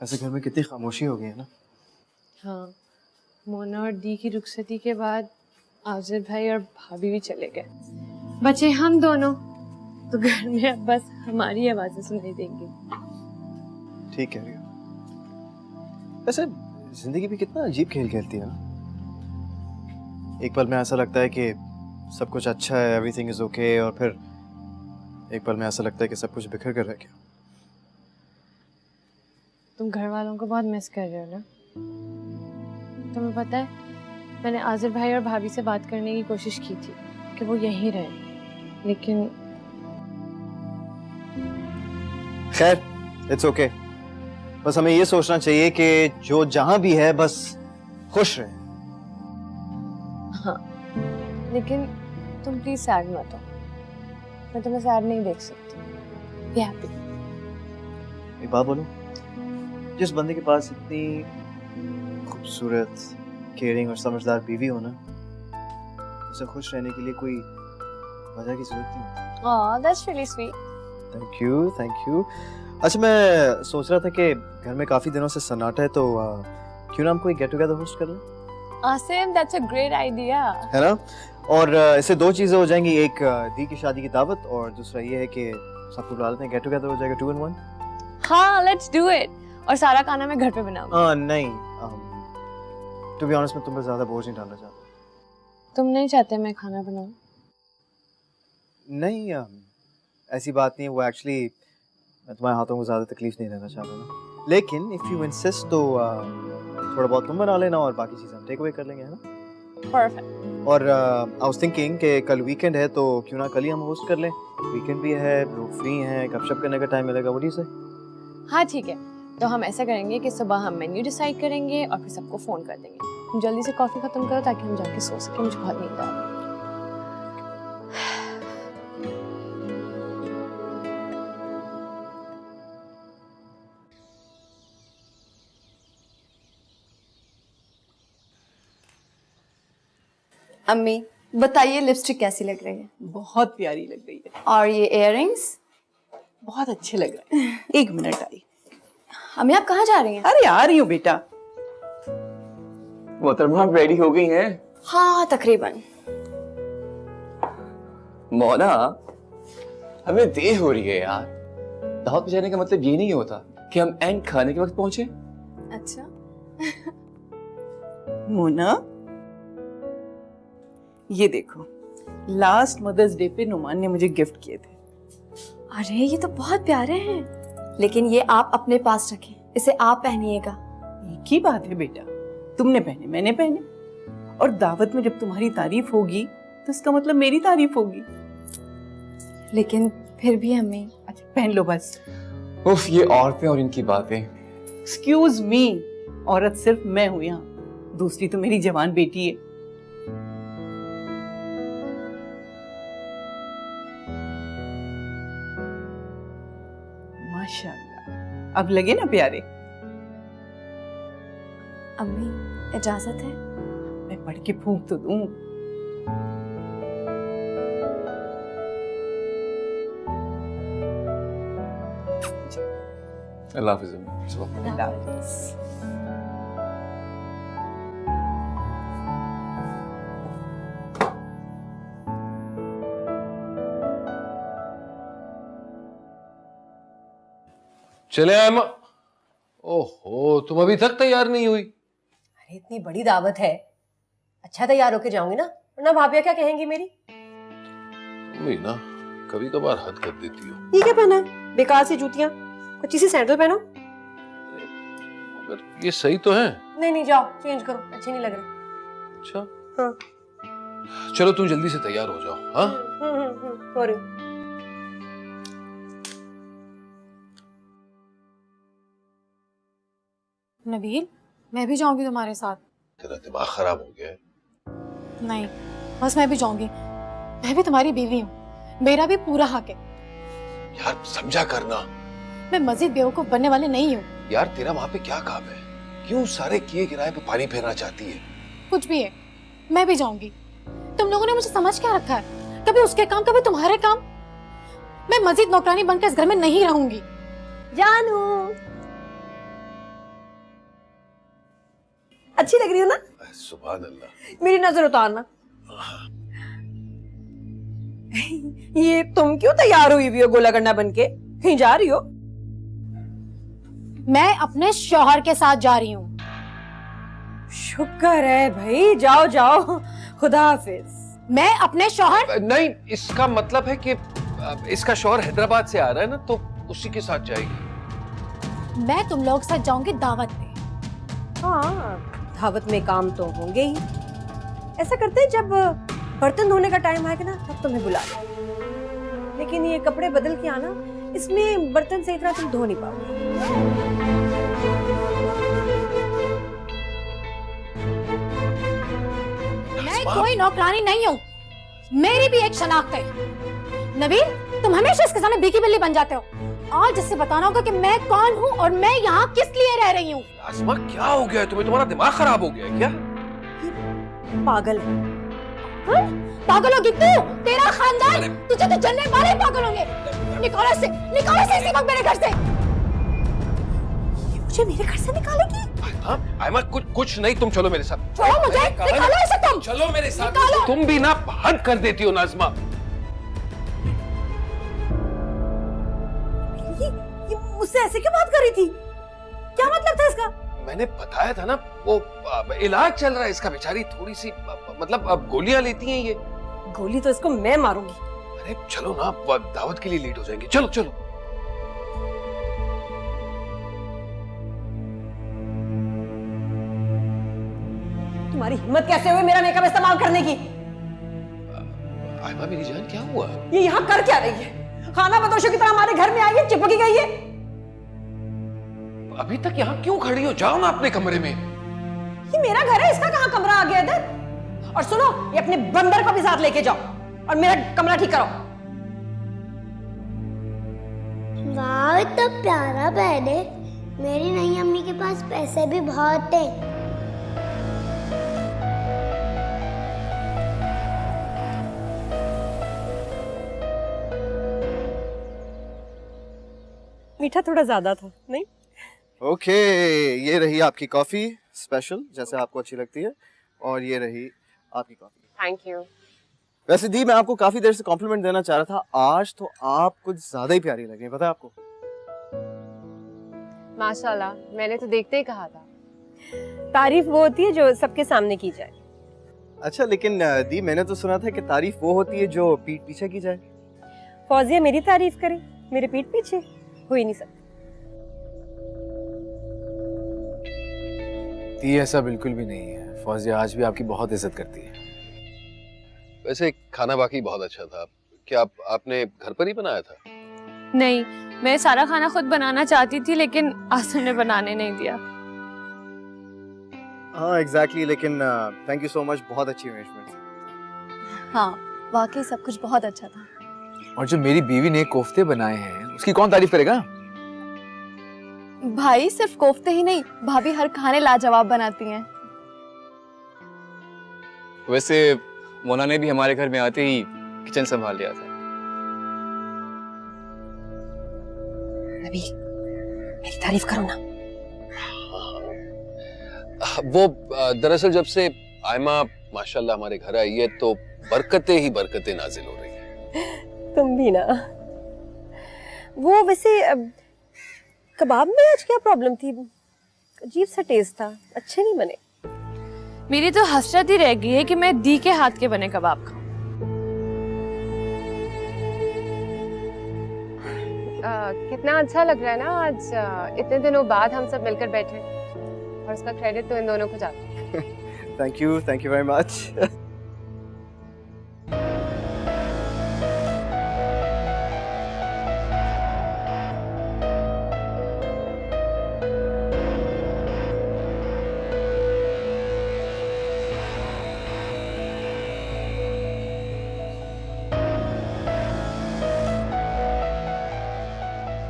ऐसे घर में कितनी खामोशी हो गई है ना। हाँ, मोना और दी की रुखसती के बाद आजिर भाई और भाभी भी चले गए, बचे हम दोनों। तो घर में अब बस हमारी आवाजें सुनाई देंगी। ठीक कह रही हो। वैसे जिंदगी भी कितना अजीब खेल खेलती है ना। एक पल में ऐसा लगता है कि सब कुछ अच्छा है, एवरीथिंग इज ओके, और फिर एक पल में ऐसा लगता है कि सब कुछ बिखर कर रह गया। तुम घर वालों को बहुत मिस कर रहे हो ना। तुम्हें पता है, मैंने आजिर भाई और भाभी से बात करने की कोशिश की थी कि वो यहीं रहे, लेकिन खैर इट्स ओके। बस हमें ये सोचना चाहिए कि जो जहां भी है बस खुश रहे। हाँ, लेकिन तुम प्लीज सैड मत हो। मैं तुम्हें सैड नहीं देख सकती। Be happy. एक बात बोलूं, जिस बंदे के पास इतनी खूबसूरत, केयरिंग और समझदार बीवी हो ना, उसे खुश रहने के लिए कोई वजह की जरूरत नहीं होती। Oh, that's really sweet. Thank you, thank you. अच्छा, मैं सोच रहा था कि घर में काफी दिनों से सन्नाटा है, तो क्यों ना हम कोई गेट टुगेदर होस्ट कर लें? Asim, that's a great idea. है ना? और इससे दो चीजें हो जाएंगी, एक दी की शादी की दावत, और दूसरा ये है कि सबको बुला लेते हैं, गेट टुगेदर हो जाएगा 2 in 1। हाँ, लेट्स डू इट। और सारा खाना मैं घर पे बनाऊंगी। नहीं, टू बी ऑनेस्ट मैं तुम पे ज्यादा बोझ नहीं डालना चाहता। तुम नहीं चाहते मैं खाना बनाऊं? नहीं, ऐसी बात नहीं है। वो एक्चुअली मैं तुम्हारे हाथों को ज्यादा तकलीफ नहीं देना चाह रहा ना। लेकिन इफ यू इंसिस्ट तो थोड़ा बहुत तुम बना लेना और बाकी चीजें हम टेक अवे कर लेंगे, है ना? परफेक्ट। और आई वाज थिंकिंग कि कल वीकेंड है, तो क्यों ना कल ही हम होस्ट कर लें। वीकेंड भी है, लोग फ्री हैं, गपशप करने का टाइम मिलेगा। व्हाट डू यू से? हाँ ठीक है, तो हम ऐसा करेंगे कि सुबह हम मेन्यू डिसाइड करेंगे और फिर सबको फोन कर देंगे। तुम जल्दी से कॉफी खत्म करो ताकि हम जाके सो सके, मुझे बहुत नींद आ रही है। अम्मी बताइए, लिपस्टिक कैसी लग रही है? बहुत प्यारी लग रही है। और ये इयररिंग्स? बहुत अच्छे लग रहे हैं। एक मिनट आई। अम्मी आप कहाँ जा रही हैं? अरे आ रही हूँ बेटा। मोहतरमा आप रेडी हो गई हैं? हाँ तकरीबन। मोना, हमें देर हो रही है यार। दावत पे जाने का मतलब ये नहीं होता कि हम एंड खाने के वक्त पहुंचे। अच्छा। मोना, ये देखो, लास्ट मदर्स डे पे नुमान ने मुझे गिफ्ट किए थे। अरे ये तो बहुत प्यारे हैं, लेकिन ये आप अपने पास रखें, इसे आप पहनिएगा। एक ही बात है बेटा, तुमने पहने मैंने पहने, और दावत में जब तुम्हारी तारीफ होगी तो इसका मतलब मेरी तारीफ होगी। लेकिन फिर भी अम्मी। अच्छा पहन लो बस। उफ, ये औरतें और इनकी बातें। एक्सक्यूज मी, औरत सिर्फ मैं हूं यहाँ, दूसरी तो मेरी जवान बेटी है। माशाल्लाह, अब लगे ना प्यारे। अम्मी इजाजत है? मैं पढ़ के फूंक तो दूं। अल्लाह हाफिज़ अम्मी। सुबह। अल्लाह हाफिज़। चले आए ओहो, तुम अभी तक तैयार नहीं हुई? अरे इतनी बड़ी दावत है, अच्छा तैयार होके जाऊंगी ना, वरना भाभिया क्या कहेंगी मेरी। तुम ही ना कभी कभार हद कर देती हो। ये क्या पहना है, बेकार सी जूतियां, अच्छी सी सैंडल पहनो। मगर ये सही तो है। नहीं नहीं जाओ चेंज करो, अच्छे नहीं लग रहे। अच्छा हाँ चलो तुम जल्दी से तैयार हो जाओ। हाँ हो रही हूँ। नबील, मैं भी जाऊंगी तुम्हारे साथ। तेरा दिमाग खराब हो गया है। नहीं, बस मैं भी जाऊंगी। मैं भी तुम्हारी बीवी हूँ, मेरा भी पूरा हक है। यार समझा करना। मैं मजीद बेवकूफ बनने वाली नहीं हूँ। यार तेरा वहाँ पे क्या काम है? क्यों सारे किए किराए पे पानी फेरना चाहती है? कुछ भी है, मैं भी जाऊंगी। तुम लोगों ने मुझे समझ क्या रखा है? कभी उसके काम, कभी तुम्हारे काम। मैं मजीद नौकरानी बनकर इस घर में नहीं रहूंगी। जानू अच्छी लग रही हो ना? सुभान अल्लाह। मेरी नजर उतारना। ये तुम क्यों तैयार हुई हुई हो गोला गंडा बन के? कहीं जा रही हो? मैं अपने शौहर के साथ जा रही हूँ। शुक्र है भाई, जाओ जाओ, खुदा हाफिज। मैं अपने शौहर नहीं, इसका मतलब है कि इसका शौहर हैदराबाद से आ रहा है ना, तो उसी के साथ जाएगी। मैं तुम लोग के साथ जाऊंगी दावत पे। हाँ, दावत में काम तो होंगे ही। ऐसा करते हैं, जब बर्तन धोने का टाइम आएगा ना तब तुम्हें बुला लें। लेकिन ये कपड़े बदल के आना, इसमें बर्तन सही तरह तुम धो नहीं पाओगे। मैं कोई नौकरानी नहीं हूँ, मेरी भी एक शनाख्त है। नबील, तुम हमेशा इसके सामने बीकी बिल्ली बन जाते हो। आज इससे बताना होगा कि मैं कौन हूँ और मैं यहाँ किस लिए रह रही हूँ। आसमा, क्या हो गया है तुम्हें? तुम्हारा दिमाग खराब हो गया है क्या? पागल है। पागल होगी तू, तेरा खानदान, तुझे तो जलने वाले पागल होंगे। निकालो से इसी वक्त मेरे घर से। ये मुझे मेरे घर से निकालेगी? आयमा, कुछ नहीं, तुम चलो मेरे साथ। छोड़ो मुझे, निकालो इसे तुम। चलो मेरे साथ। निकालो। तुम भी ना हद कर देती हो नाज़मा। ये मुझसे ऐसे क्यों बात कर रही थी? क्या मतलब था इसका? मैंने बताया था ना, वो इलाज चल रहा है इसका। बेचारी थोड़ी सी मतलब अब गोलियां लेती हैं ये। गोली तो इसको मैं मारूंगी। अरे चलो ना, दावत के लिए लेट हो जाएंगे। चलो चलो। तुम्हारी हिम्मत कैसे हुई मेरा मेकअप इस्तेमाल करने की? आयमा मेरी जान, क्या हुआ? ये यहाँ कर क्या रही है? खाना बदोशों की तरह हमारे घर में आई है, चिपकी गई है। अभी तक यहाँ क्यों खड़ी हो? जाओ ना अपने कमरे में। ये मेरा घर है, इसका कहाँ कमरा आ गया इधर? और सुनो, ये अपने बंदर को भी साथ लेके जाओ और मेरा कमरा ठीक करो। वाह, इतना प्यारा बेड है। मेरी नई अम्मी के पास पैसे भी बहुत है। मीठा थोड़ा ज्यादा था, नहीं? ओके, ये रही आपकी कॉफी स्पेशल, जैसे आपको अच्छी लगती है, और ये रही आपकी कॉफी। Thank you. वैसे दी, मैं आपको काफी देर से कॉम्प्लीमेंट देना चाह रहा था, आज तो आप कुछ ज्यादा ही प्यारी लगे, पता है आपको? माशाल्लाह, मैंने तो देखते ही कहा था। तारीफ वो होती है जो सबके सामने की जाए। अच्छा, लेकिन दी, मैंने तो सुना था कि तारीफ वो होती है जो पीठ पीछे की जाए। फौजिया मेरी तारीफ करे, मेरे पीठ पीछे हो ही नहीं सकता। दी, ऐसा बिल्कुल भी नहीं है। फौजिया आज भी आपकी बहुत इज्जत करती है। वैसे खाना वाकई बहुत अच्छा था। क्या आपने घर पर ही बनाया था? नहीं, मैं सारा खाना खुद बनाना चाहती थी, लेकिन आसिम ने बनाने नहीं दिया। हाँ एग्जैक्टली, लेकिन थैंक यू सो मच, बहुत अच्छी अरेंजमेंट। हाँ, वाकई सब कुछ बहुत अच्छा था। और जो मेरी बीवी ने कोफ्ते बनाए हैं, उसकी कौन तारीफ करेगा? भाई, सिर्फ कोफ्ते ही नहीं, भाभी हर खाने लाजवाब बनाती हैं। वैसे मोना ने भी हमारे घर में आते ही किचन संभाल लिया था। रवि, मेरी तारीफ करो ना। वो दरअसल जब से आयमा माशाल्लाह हमारे घर आई है, तो बरकतें ही बरकतें नाजिल हो रही हैं। तुम भी ना। वो वैसे कबाब में आज क्या प्रॉब्लम थी? अजीब सा टेस्ट था, अच्छे नहीं बने। मेरी तो हसरत ही रह गई है कि मैं दी के हाथ के बने कबाब खाऊं। कितना अच्छा लग रहा है ना आज, इतने दिनों बाद हम सब मिलकर बैठे, और उसका क्रेडिट तो इन दोनों को जाता है। Thank you very much.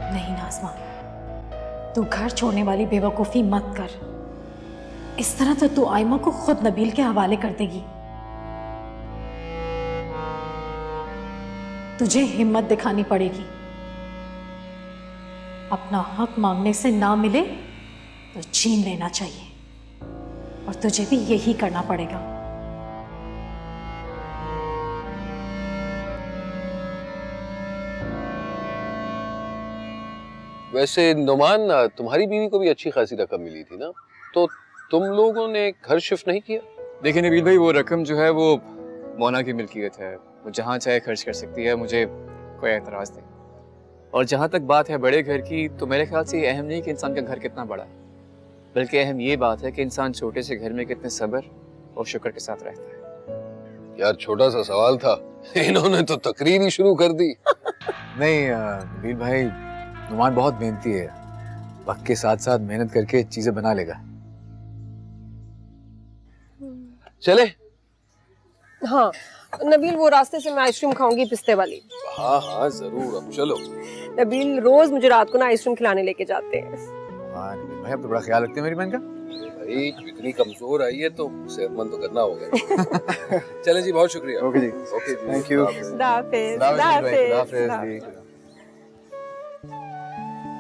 नहीं नाज़मा, तू घर छोड़ने वाली बेवकूफी मत कर। इस तरह तो तू आयमा को खुद नबील के हवाले कर देगी। तुझे हिम्मत दिखानी पड़ेगी। अपना हक मांगने से ना मिले तो छीन लेना चाहिए। और तुझे भी यही करना पड़ेगा। वैसे नुमान, तुम्हारी बीवी को भी अच्छी खासी रकम मिली थी ना, तो तुम लोगों ने घर शिफ्ट नहीं किया? देखिए नबील भाई, वो रकम जो है वो मोना की मिल्कियत है, वो जहाँ चाहे खर्च कर सकती है, मुझे कोई एतराज़ नहीं। और जहाँ तक बात है बड़े घर की, तो मेरे ख्याल से ये अहम नहीं कि इंसान का घर कितना बड़ा है, बल्कि अहम ये बात है कि इंसान छोटे से घर में कितने सब्र और शुक्र के साथ रहता है। यार छोटा सा सवाल था, इन्होंने तो तकरीर ही शुरू कर दी। नहीं नबील भाई, नुमान बहुत मेहनती है, वक्त के साथ साथ मेहनत करके चीजें बना लेगा। चले? हाँ नबील, वो रास्ते से मैं आइसक्रीम खाऊंगी पिस्ते वाली। हाँ हाँ जरूर, अब चलो। नबील रोज मुझे रात को ना आइसक्रीम खिलाने लेके जाते हैं। हाँ नबील भाई, अब तो बड़ा ख्याल रखते हैं मेरी बहन का। भाई इतनी कमजोर आई है तो सेहतमंद तो करना होगा। चलें जी, बहुत शुक्रिया। ओके जी, ओके जी, थैंक यू।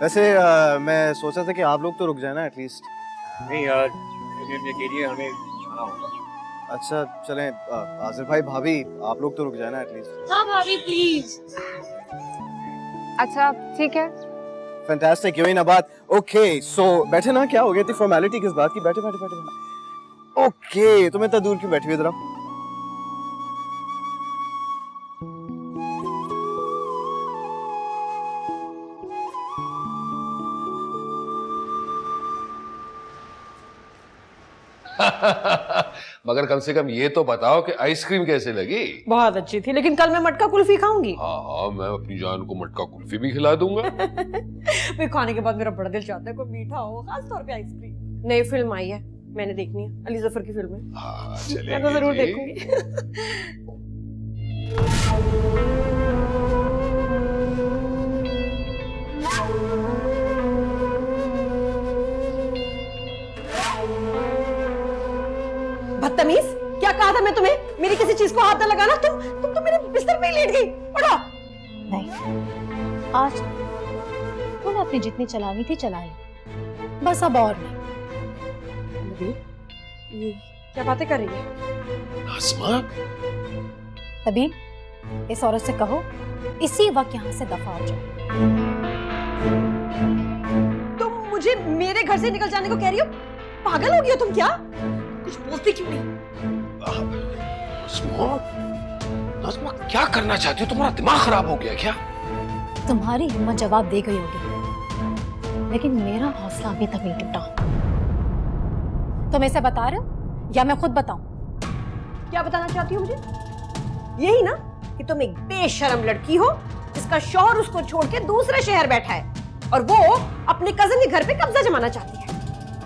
वैसे मैं सोचा था कि आप लोग तो रुक जाए ना एटलीस्ट। नहीं यार, अकेली हमें जाना होगा। अच्छा चलें, आसिर भाई, भाभी, आप लोग तो रुक जाए ना एटलीस्ट। हाँ भाभी प्लीज। अच्छा ठीक है। फैंटास्टिक, क्यों ही ना बात। ओके सो बैठे ना, क्या हो गई थी फॉर्मेलिटी किस बात की? बैठे बैठे बैठे। ओके, तुम इतना दूर क्यों बैठी हुई? जरा मगर कम से कम ये तो बताओ कि आइसक्रीम कैसे लगी? बहुत अच्छी थी, लेकिन कल मैं मटका कुल्फी खाऊंगी। हाँ हाँ, मैं अपनी जान को मटका कुल्फी भी खिला दूंगा। फिर खाने के बाद मेरा बड़ा दिल चाहता है कोई मीठा हो, खास तौर पे आइसक्रीम। नई फिल्म आई है, मैंने देखनी है, अली जफर की फिल्म है। हाँ चलेंगे मैं तो जरूर जी। देखूंगी। बदतमीज, क्या कहा था मैं तुम्हें? मेरी किसी चीज को हाथ न लगाना। तुम तो मेरे बिस्तर पे ही लेट गई। उठो। नहीं, आज तूने अपनी जितनी चलानी थी चला ली, बस अब और नहीं। ये क्या बातें कर रही है? नाज़मा, तभी इस औरत से कहो इसी वक्त यहाँ से दफा हो जाए। तुम मुझे मेरे घर से निकल जाने को कह रही हो? पागल हो गई हो तुम क्या? कुछ बोलती क्यों नहीं? नाज़मा क्या करना चाहती हो? तुम्हारा दिमाग खराब हो गया क्या? तुम्हारी हिम्मत जवाब दे गई होगी, लेकिन मेरा हौसला अभी तक नहीं टूटा। तुम इसे बता रहे हो या मैं खुद बताऊं? क्या बताना चाहती हो मुझे? यही ना कि तुम एक बेशर्म लड़की हो जिसका शौहर उसको छोड़ के दूसरे शहर बैठा है और वो अपने कजन के घर पे कब्जा जमाना चाहती है।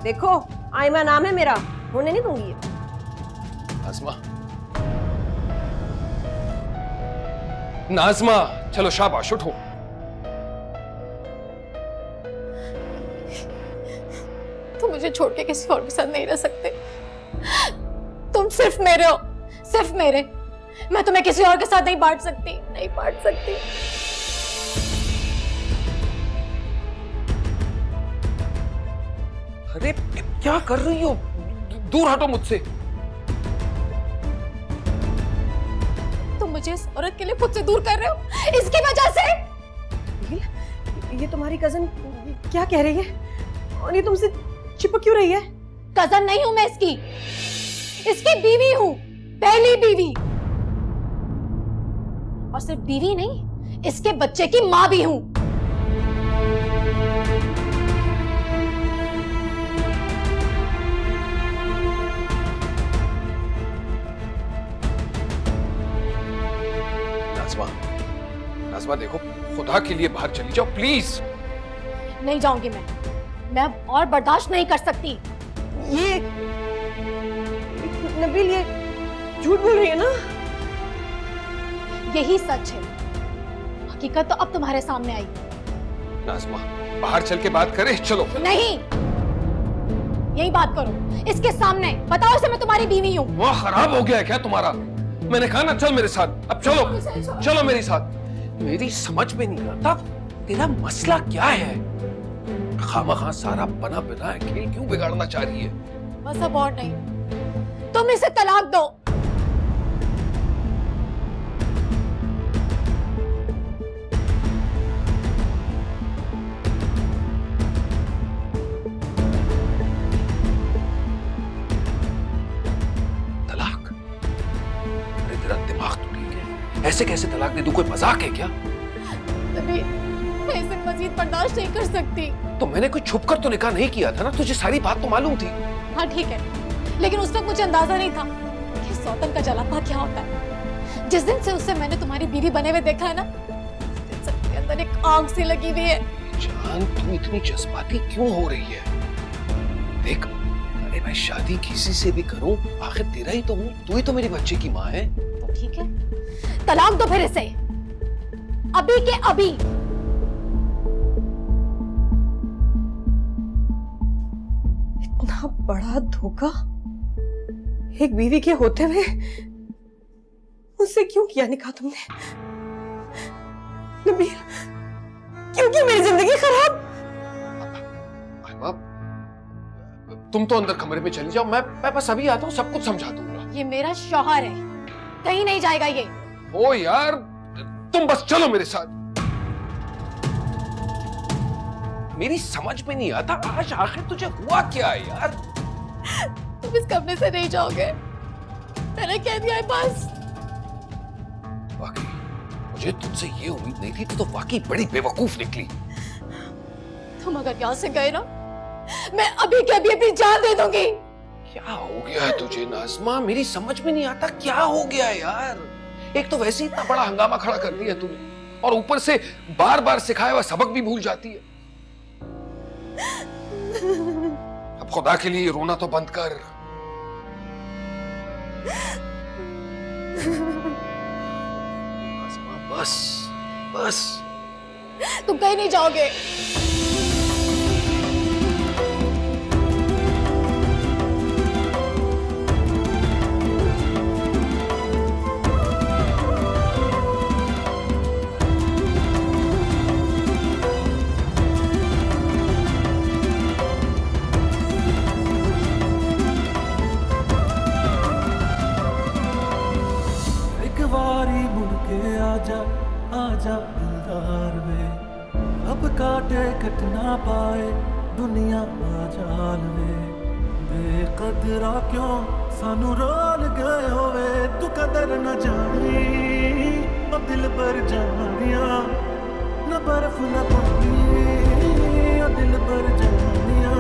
देखो, आयमा नाम है मेरा, होने नहीं दूंगी ये। नाज़मा, नाज़मा, चलो शाबाश, उठो। तुम मुझे छोड़ के किसी और के साथ नहीं रह सकते। तुम सिर्फ मेरे हो, सिर्फ मेरे। मैं तुम्हें किसी और के साथ नहीं बांट सकती, नहीं बांट सकती। अरे क्या कर रही हो? दूर हटो मुझसे। तुम मुझे इस औरत के लिए खुद से दूर कर रहे हो, इसकी वजह से। ये तुम्हारी कजन क्या कह रही है और ये तुमसे चिपक क्यों रही है? कजन नहीं हूं मैं इसकी, इसकी बीवी हूं, पहली बीवी। और सिर्फ बीवी नहीं, इसके बच्चे की मां भी हूं। नाज़मा, नाज़मा देखो, खुदा के लिए बाहर चली जाओ प्लीज। नहीं जाऊंगी मैं अब और बर्दाश्त नहीं कर सकती। ये नबील, ये झूठ बोल रही है ना? यही सच है, हकीकत तो अब तुम्हारे सामने आई। नाज़मा, बाहर चल के बात करें, चलो। नहीं, यही बात करो इसके सामने, बताओ इसे मैं तुम्हारी बीवी हूँ। वो खराब हो गया है क्या तुम्हारा? मैंने कहा ना चल मेरे साथ, अब चलो, चलो मेरे साथ। मेरी समझ में नहीं आता तेरा मसला क्या है? खामखा सारा बना बनाया खेल क्यों बिगाड़ना चाह रही है? बस अब और नहीं, तुम इसे तलाक दो। तलाक? अरे तेरा दिमाग तो ठीक है, ऐसे कैसे तलाक दे दूं? कोई मजाक है क्या? नबील, मैं इसे मजीद बर्दाश्त नहीं कर सकती। तो मैंने कोई छुप कर तो निकाह नहीं किया था ना, तुझे सारी बात तो मालूम थी। हाँ ठीक है, लेकिन उस वक्त मुझे अंदाजा नहीं था कि सौतन का जलापा क्या होता है। जिस दिन से उसे मैंने तुम्हारी बीवी बने हुए देखा है ना, उस दिन से मेरे अंदर एक आग सी लगी हुई है। जान, तू इतनी जज्बाती क्यों हो रही है? देख, अरे मैं शादी किसी से भी करूं, आखिर तेरा ही तो हूं, तू ही तो मेरे बच्चे की माँ है। तो ठीक है, तलाक दो फिर इसे, अभी के अभी। इतना बड़ा धोखा एक बीवी के होते हुए मुझसे क्यों किया निकाह तुमने? नबील, क्यों की मेरी जिंदगी खराब? तुम तो अंदर कमरे में चली जाओ, मैं बस अभी आता हूँ, सब कुछ समझा दूंगा। ये मेरा शौहर है, कहीं नहीं जाएगा ये। ओ यार, तुम बस चलो मेरे साथ। मेरी समझ में नहीं आता आज आखिर तुझे हुआ क्या है यार? तुम इस कमरे से नहीं जाओगे, मैंने कह दिया है बस। वाकई मुझे तुमसे ये उम्मीद नहीं थी, तो वाकई बड़ी बेवकूफ निकली। तुम अगर यहाँ से गए ना, मैं अभी के अभी अपनी जान दे दूंगी। क्या हो गया है तुझे नाज़मा? मेरी समझ में नहीं आता क्या हो गया है यार। एक तो वैसे ही इतना बड़ा हंगामा खड़ा कर दिया तूने, और ऊपर से बार बार सिखाया हुआ सबक भी भूल जाती है। अब खुदा के लिए रोना तो बंद कर। नाज़मा, बस बस। तुम कहीं नहीं जाओगे। आजा दिलदार वे, अब काटे कट ना पाए दुनिया आजाल वे। बेकदरा क्यों सानू रोल गए होवे, तू कदर न जानी ओ दिल पर जानिया, न बर्फ न पानी ओ दिल पर जानिया।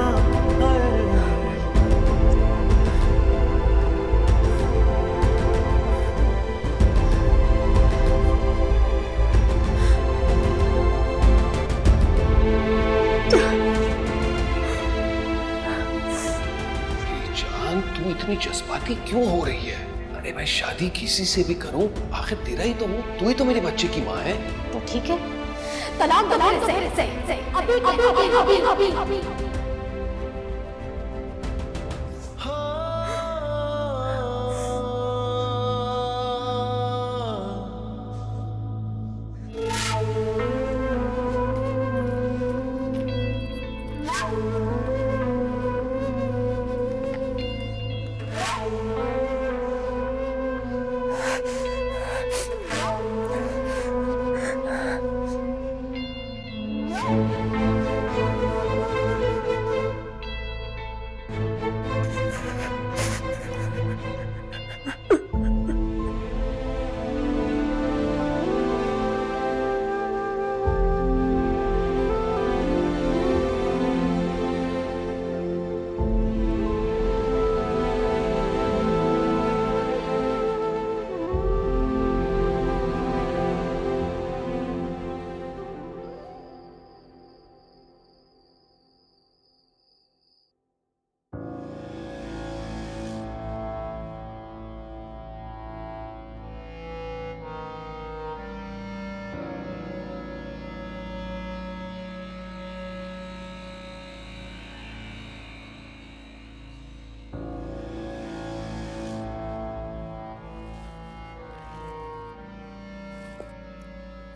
तू इतनी जज्बाती क्यों हो रही है? अरे मैं शादी किसी से भी करूं, आखिर तेरा ही तो हूं, तू ही तो मेरे बच्चे की माँ है। तो ठीक है, तलाक दो इसे, अभी।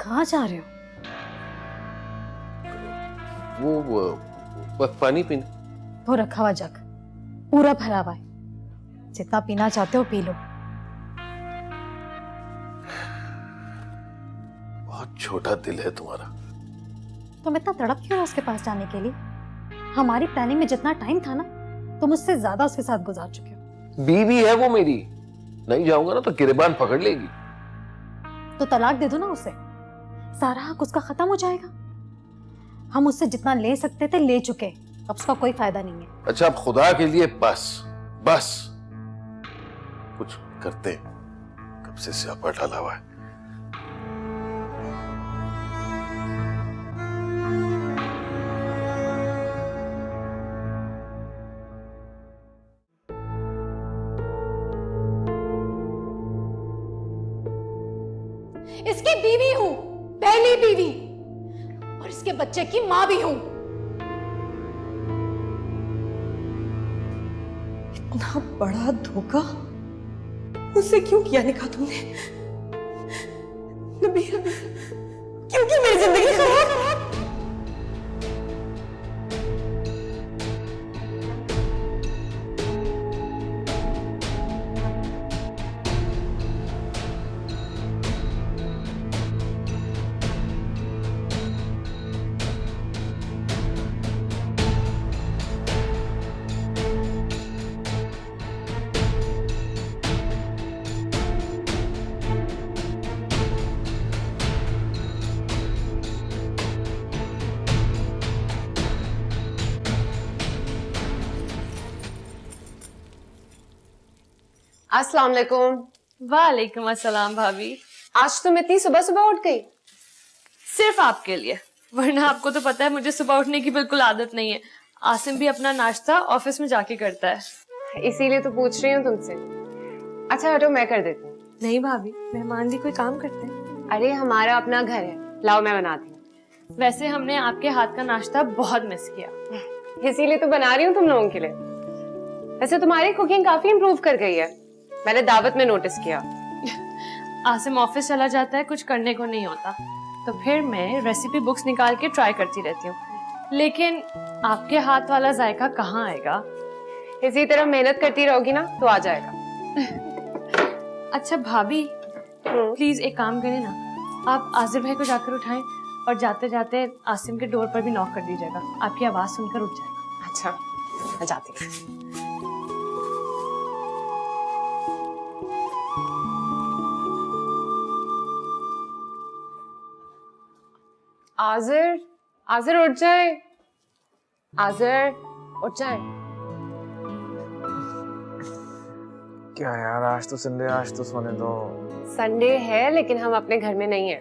कहाँ जा रहे हो? वो पानी पीने। वो रखा हुआ जग पूरा भरा हुआ है, जितना पीना चाहते हो पी लो। बहुत छोटा दिल है तुम्हारा। तुम इतना तड़प क्यों हो उसके पास जाने के लिए? हमारी प्लानिंग में जितना टाइम था ना, तुम उससे ज्यादा उसके साथ गुजार चुके हो। बीवी है वो मेरी, नहीं जाऊंगा ना तो गिरबान पकड़ लेगी। तो तलाक दे दो ना उसे, सारा हक उसका खत्म हो जाएगा। हम उससे जितना ले सकते थे ले चुके, अब उसका कोई फायदा नहीं है। अच्छा अब खुदा के लिए बस बस कुछ करते, कब से स्यापा डाला हुआ है। इसकी बीवी हूं, पहली बीवी, और इसके बच्चे की मां भी हूं। इतना बड़ा धोखा मुझसे क्यों किया निकाह तुमने? नबील, क्यों की मेरी जिंदगी खराब? अस्सलाम वालेकुम। वालेकुम अस्सलाम भाभी। आज तुम इतनी सुबह सुबह उठ गई? सिर्फ आपके लिए, वरना आपको तो पता है मुझे सुबह उठने की बिल्कुल आदत नहीं है। आसिम भी अपना नाश्ता ऑफिस में जाके करता है, इसीलिए तो पूछ रही हूँ तुमसे। अच्छा हटो, मैं कर देती हूँ। नहीं भाभी, मेहमान भी कोई काम करते हैं। अरे हमारा अपना घर है, लाओ मैं बनाती हूँ। वैसे हमने आपके हाथ का नाश्ता बहुत मिस किया, इसीलिए तो बना रही हूँ तुम लोगों के लिए। वैसे तुम्हारी कुकिंग काफी इम्प्रूव कर गई है, मैंने दावत में नोटिस किया। आसिम ऑफिस चला जाता है, कुछ करने को नहीं होता, तो फिर मैं रेसिपी बुक्स निकाल के ट्राई करती रहती हूँ, लेकिन आपके हाथ वाला जायका कहाँ आएगा? इसी तरह मेहनत करती रहोगी ना तो आ जाएगा। अच्छा भाभी, प्लीज एक काम करें ना, आप आसिफ भाई को जाकर उठाएं और जाते जाते आसिम के डोर पर भी नॉक कर दीजिएगा, आपकी आवाज सुनकर उठ जाएगा। अच्छा, मैं जाती हूँ। आज़िर, आज़िर उठ जाए, आज़िर उठ जाए। क्या यार, आज तो संडे, आज तो सोने दो। संडे है लेकिन हम अपने घर में नहीं है।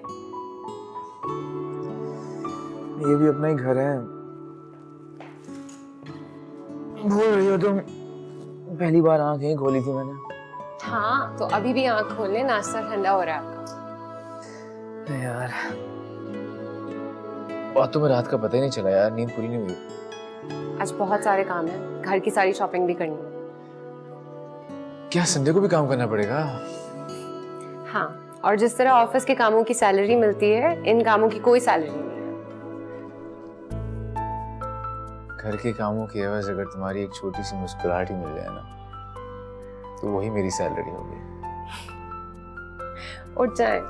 ये भी अपना ही घर है। भूल रही हो तुम, पहली बार आंखें खोली थी मैंने। हाँ तो अभी भी आंख खोल ले, नाश्ता ठंडा हो रहा है आपका। यार बातों में रात का पता ही नहीं चला यार, नींद पूरी नहीं हुई। आज बहुत सारे काम है, घर की सारी शॉपिंग भी करनी है। क्या संडे को भी काम करना पड़ेगा? हाँ, और जिस तरह ऑफिस के कामों की सैलरी मिलती है, इन कामों की कोई सैलरी नहीं है। घर के कामों की एवज अगर तुम्हारी एक छोटी सी मुस्कुराहट ही मिल जाए ना, तो वही मेरी सैलरी होगी। उठ जाए।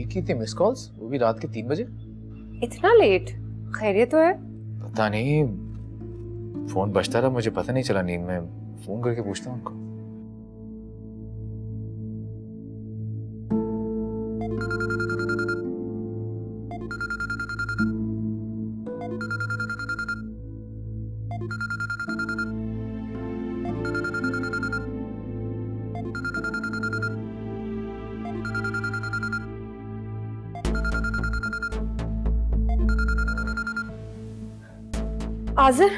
की थी मिस कॉल्स, वो भी रात के 3 बजे। इतना लेट? खैरियत तो है? पता नहीं, फोन बजता रहा, मुझे पता नहीं चला, नींद में फोन करके पूछता हूँ उनको। आज़िर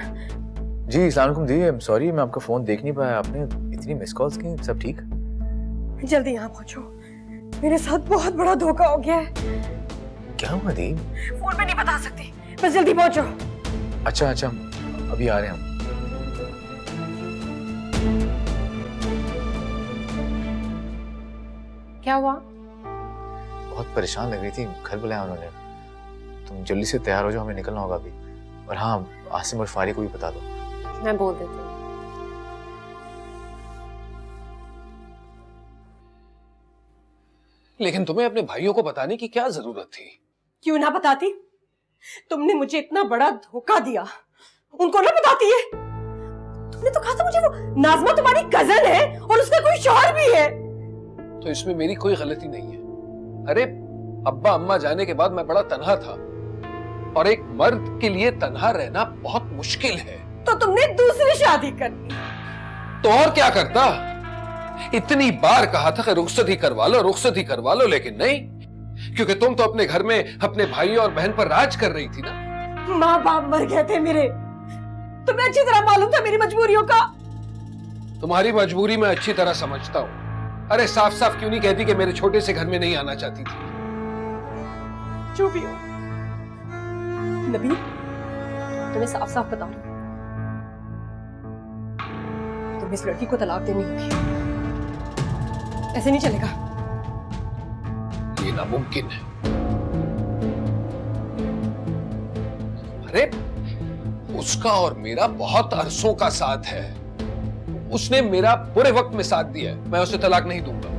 जी, अस्सलाम वालेकुम दी, आई एम सॉरी, मैं आपका फोन देख नहीं पाया। आपने इतनी मिस कॉल्स की, सब ठीक? जल्दी यहाँ पहुंचो, मेरे साथ बहुत बड़ा धोखा हो गया है। क्या हुआ दी? फोन पे नहीं बता सकती, बस जल्दी पहुंचो। अच्छा अच्छा, अभी आ रहे हैं हम। क्या हुआ? बहुत परेशान लग रही थी, घर बुलाया उन्होंने। तुम जल्दी से तैयार हो जाओ, हमें निकलना होगा अभी। और हाँ, आसिम और फारी को भी बता दो। मैं बोल देती हूँ। लेकिन तुम्हें अपने भाइयों को बताने की क्या जरूरत थी? क्यों ना बताती? तुमने मुझे इतना बड़ा धोखा दिया, उनको ना बताती है? तुमने तो कहा था मुझे वो नाज़मा तुम्हारी कजन है और उसका कोई शौहर भी है। तो इसमें मेरी कोई गलती नहीं है। अरे अब्बा अम्मा जाने के बाद मैं बड़ा तन्हा था, और एक मर्द के लिए तन्हा रहना बहुत मुश्किल है। तो तुमने दूसरी शादी कर ली। तो और क्या करता? इतनी बार कहा था कि रुखसत ही करवा लो, रुखसत ही करवा लो, लेकिन नहीं, क्योंकि तुम तो अपने घर में अपने भाई और बहन पर राज कर रही थी ना। माँ बाप मर गए थे मेरे, तुम्हें अच्छी तरह मालूम था मेरी मजबूरियों का। तुम्हारी मजबूरी मैं अच्छी तरह समझता हूँ। अरे साफ साफ क्यों नहीं कहती कि मेरे छोटे से घर में नहीं आना चाहती थी? चुप ही हो नबील, तुम्हें साफ साफ बता रहा हूं, तुम्हें इस लड़की को तलाक देनी होगी। ऐसे नहीं चलेगा। ये नामुमकिन है। अरे उसका और मेरा बहुत अरसों का साथ है। उसने मेरा बुरे वक्त में साथ दिया है, मैं उसे तलाक नहीं दूंगा।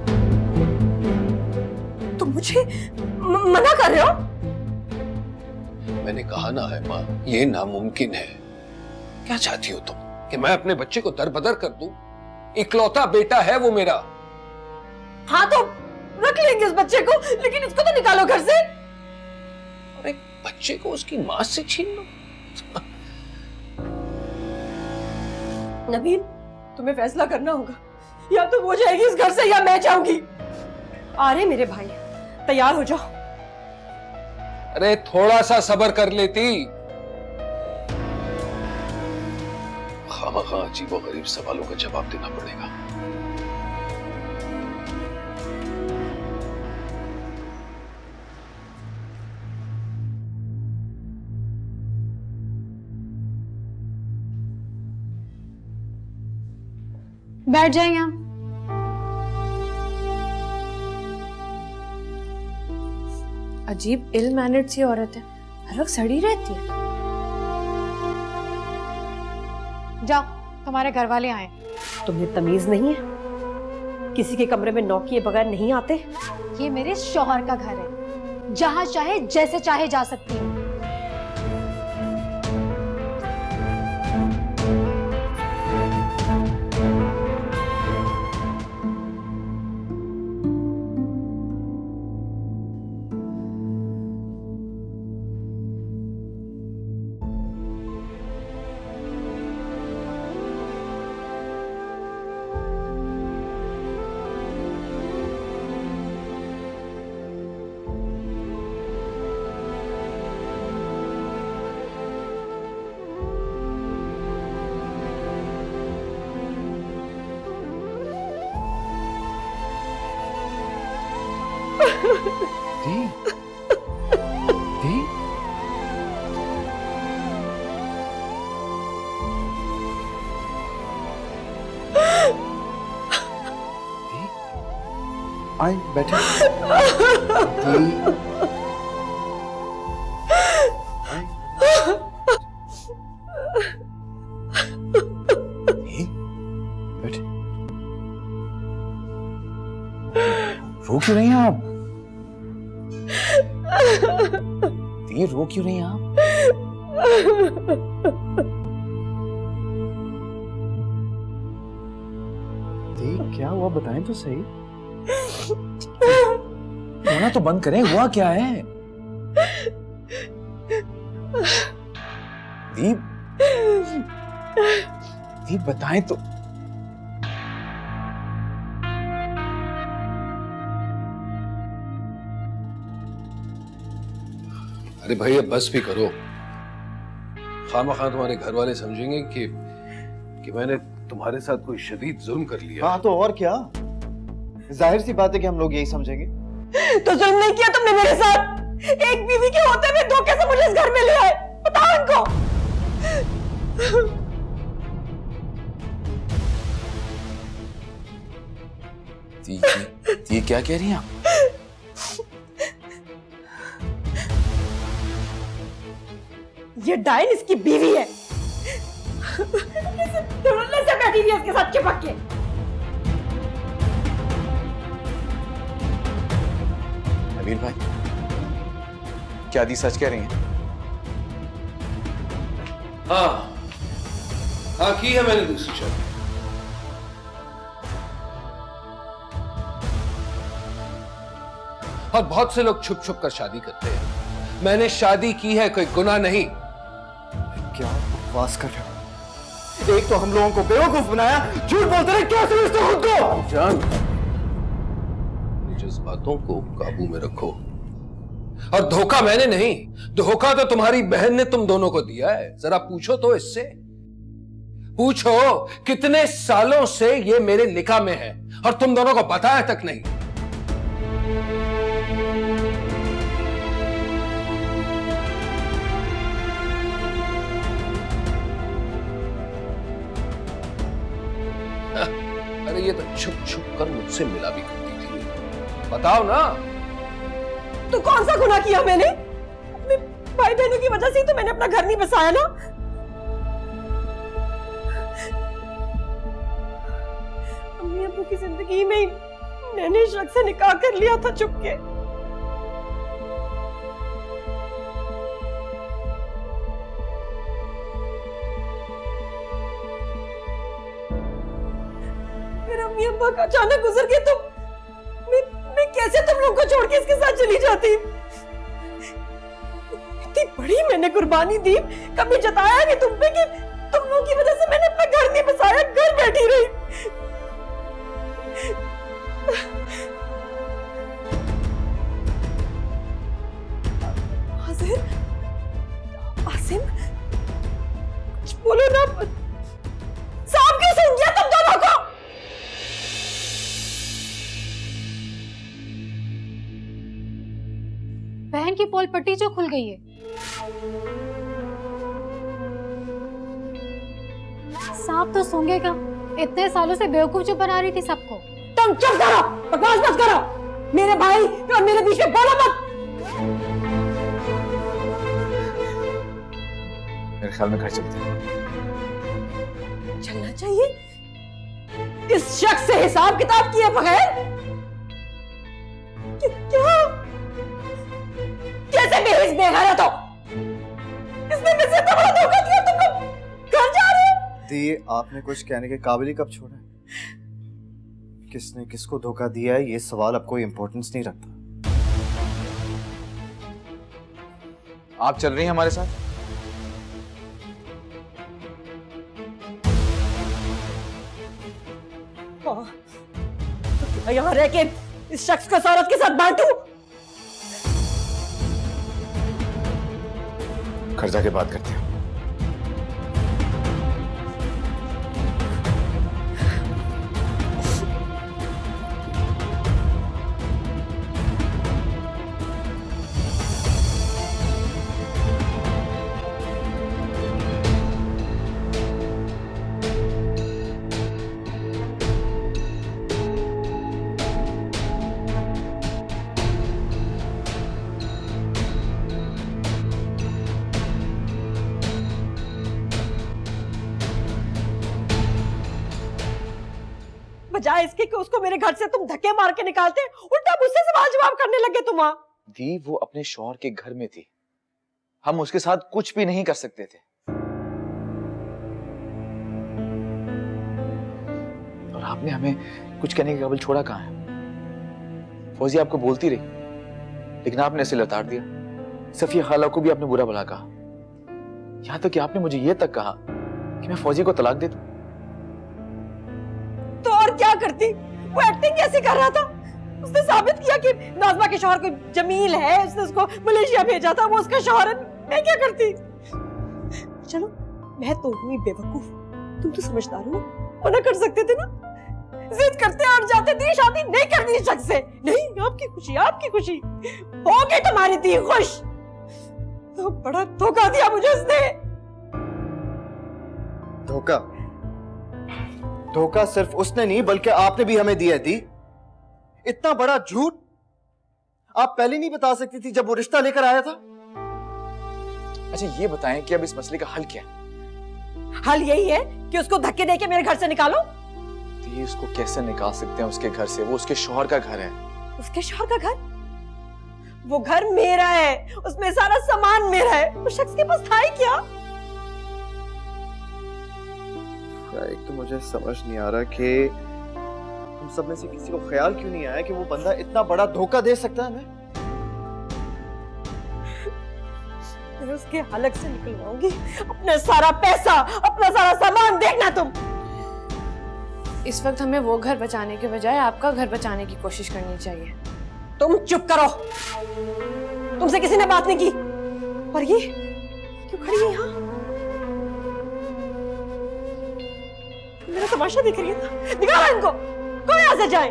तुम मुझे मना कर रहे हो? मैंने कहा ना है माँ, ये नामुमकिन है। क्या चाहती हो तुम, कि मैं अपने बच्चे को दरबदर कर दूं? इकलौता बेटा है वो मेरा। हाँ तो रख लेंगे उस बच्चे को, लेकिन इसको तो निकालो घर से। अरे बच्चे को उसकी मां से छीन लो। नबील, तुम्हें फैसला करना होगा, या तो वो जाएगी इस घर से या मैं जाऊंगी। आ रहे मेरे भाई, तैयार हो जाओ। अरे थोड़ा सा सब्र कर लेती। खामखा अजीबोगरीब सवालों का जवाब देना पड़ेगा। बैठ जाए यहाँ। अजीब इल मैनर्ड सी औरत है, हर वक्त सड़ी रहती है। जाओ, तुम्हारे घर वाले आए। तुम्हें तमीज नहीं है? किसी के कमरे में नौक किए बगैर नहीं आते। ये मेरे शौहर का घर है, जहां चाहे जैसे चाहे जा सकती हूँ। दी, दी, आए बैठे। दी, आए। दी, बैठे। रो क्यों रही हैं आप? दी, रो क्यों रही हैं आप? दी, क्या हुआ बताएं तो सही। रोना तो बंद करें, हुआ क्या है? दी, दी बताएं तो। अरे भाई अब बस भी करो। खामखा तुम्हारे घर वाले समझेंगे कि मैंने तुम्हारे साथ कोई शदीद जुल्म कर लिया। हाँ तो और क्या, जाहिर सी बात है कि हम लोग यही समझेंगे। तो जुल्म नहीं किया तुमने मेरे साथ। एक बीवी के होते हुए धोखे से मुझे इस घर में ले आए। बताओ इनको। ये क्या कह रही हैं आप? ये डायन इसकी बीवी है। धुरंधर से बैठी हुई है उसके साथ चिपक के। नबील भाई, क्या दी सच कह रही हैं? हाँ की है मैंने दूसरी शादी। और बहुत से लोग छुप छुप कर शादी करते हैं। मैंने शादी की है, कोई गुनाह नहीं। क्या बकवास कर रहे हो? एक तो हम लोगों को बेवकूफ बनाया, झूठ बोलते रहे, क्या समझते हो खुद को? जान, जज्बातों को काबू में रखो। और धोखा मैंने नहीं, धोखा तो तुम्हारी बहन ने तुम दोनों को दिया है। जरा पूछो तो इससे, पूछो कितने सालों से ये मेरे निकाह में है और तुम दोनों को बताया तक नहीं। अरे ये तो छुप छुप कर मुझसे मिला भी करती थी। बताओ ना। तो कौन सा गुनाह किया मैंने? अपने भाई बहनों की वजह से ही तो मैंने अपना घर नहीं बसाया ना। अम्मी अब्बू की जिंदगी में मैंने शख्स से निकाह कर लिया था चुपके। अम्मी अब्बा का अचानक गुजर गए तो मैं कैसे तुम लोग को छोड़ के इसके साथ चली जाती? इतनी बड़ी मैंने कुर्बानी दी, कभी जताया नहीं तुम पे कि तुम लोगों की वजह से मैंने अपना घर नहीं बसाया, घर बैठी रही। आसिम, कुछ बोलो ना। सांप क्यों सूंघ गया तुम दोनों को? बहन की पोल पट्टी जो खुल गई है। सांप तो सूंघेगा, इतने सालों से बेवकूफ जो बना रही थी सबको। तुम चुप करो, बकवास मत करो। मेरे भाई और मेरे बीच में बोलो मत। मेरे ख्याल में घर चलते हैं। चलना चाहिए? इस शख्स से हिसाब किताब किए बगैर? क्या? कैसे बेहिस बेघर है तो? इसने मुझसे तो बड़ा धोखा दिया, तुम लोग घर जा रहे हो? दी, आपने कुछ कहने के काबिल ही कब छोड़ा? किसने किसको धोखा दिया है, ये सवाल अब कोई इंपॉर्टेंस नहीं रखता। आप चल रही हैं हमारे साथ? हाँ, तो क्या यहाँ रह के इस शख्स को इस औरत के साथ बांटूं? घर जाके बात करते हैं। बजाय इसके कि उसको मेरे घर से तुम धक्के मार के निकालते, उल्टा मुझसे सवाल जवाब करने लगे तुम। दी, वो अपने शौहर के घर में थी, हम उसके साथ कुछ भी नहीं कर सकते थे। और आपने हमें कुछ कहने के काबिल छोड़ा कहां है? फौजी आपको बोलती रही, लेकिन आपने इसे लताड़ दिया। सफिया खाला को भी आपने बुरा भला कहा, यहां तक कि आपने मुझे यह तक कहा कि मैं फौजी को तलाक दे दूं। तो और क्या करती? वो एक्टिंग कैसे कर रहा था? उसने साबित किया कि नाज़मा के शौहर कोई जमील है, उसने उसको मलेशिया भेजा था, वो उसका शौहर है। मैं क्या करती? चलो, मैं तो हुई बेवकूफ, तुम तो समझदार हो, मना कर सकते थे ना। जिद करते और जाते थे, शादी नहीं करनी इस शख्स से। नहीं, आपकी खुशी, आपकी खुशी होगी, तुम्हारी थी खुश। तो बड़ा धोखा दिया मुझे उसने। धोखा? धोखा सिर्फ उसने नहीं बल्कि आपने भी हमें दिया थी। इतना बड़ा झूठ आप पहले नहीं बता सकती थी जब वो रिश्ता लेकर आया था? अच्छा ये बताएं कि अब इस मसले का हल क्या है? हल यही है कि उसको धक्के देके मेरे घर से निकालो। दी, उसको कैसे निकाल सकते हैं उसके घर से? वो उसके शौहर का घर है। उसके शौहर का घर? वो घर मेरा है, उसमें सारा सामान मेरा है। उस शख्स के पास था ही क्या? एक तो मुझे समझ नहीं आ रहा कि हम सब में से किसी को ख्याल क्यों नहीं आया कि वो बंदा इतना बड़ा धोखा दे सकता है हमें। मैं उसके हलक से निकलवाऊंगी अपना सारा पैसा, अपना सारा सामान। देखना तुम। इस वक्त हमें वो घर बचाने के बजाय आपका घर बचाने की कोशिश करनी चाहिए। तुम चुप करो, तुमसे किसी ने बात नहीं की। और ये क्यों खड़ी है यहाँ? मेरा तमाशा देख रही है ना? निकालो इनको, कोई यहाँ से जाए।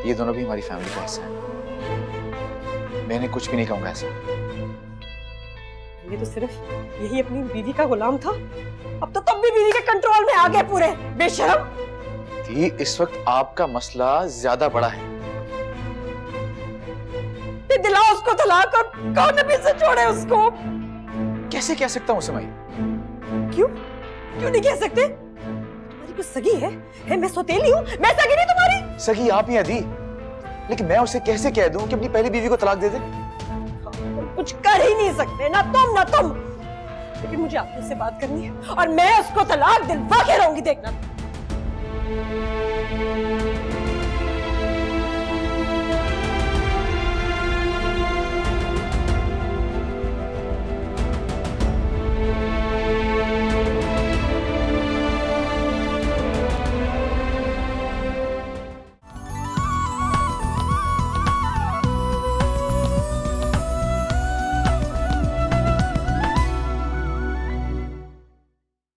ये दोनों भी हमारी फैमिली का हिस्सा है। मैंने कुछ भी नहीं कहूंगा ऐसा। ये तो सिर्फ यही अपनी बीवी का गुलाम था, अब तो तुम भी बीवी के कंट्रोल में आ गए पूरे। बेशर्म। दी, इस वक्त आपका मसला ज्यादा बड़ा है। दिलाओ उसको तलाक और कहो नबील से छोड़े उसको। कैसे कह सकता हूँ समय? क्यों क्यों नहीं कह सकते? तुम्हारी कुछ सगी है? मैं सौतेली हूँ? मैं सगी नहीं तुम्हारी? सगी आप ही हैं दी, लेकिन मैं उसे कैसे कह दूं कि अपनी पहली बीवी को तलाक दे दे? तुम कुछ कर ही नहीं सकते, ना तुम। लेकिन मुझे आपसे बात करनी है और मैं उसको तलाक दिलवा के रहूंगी। देखना।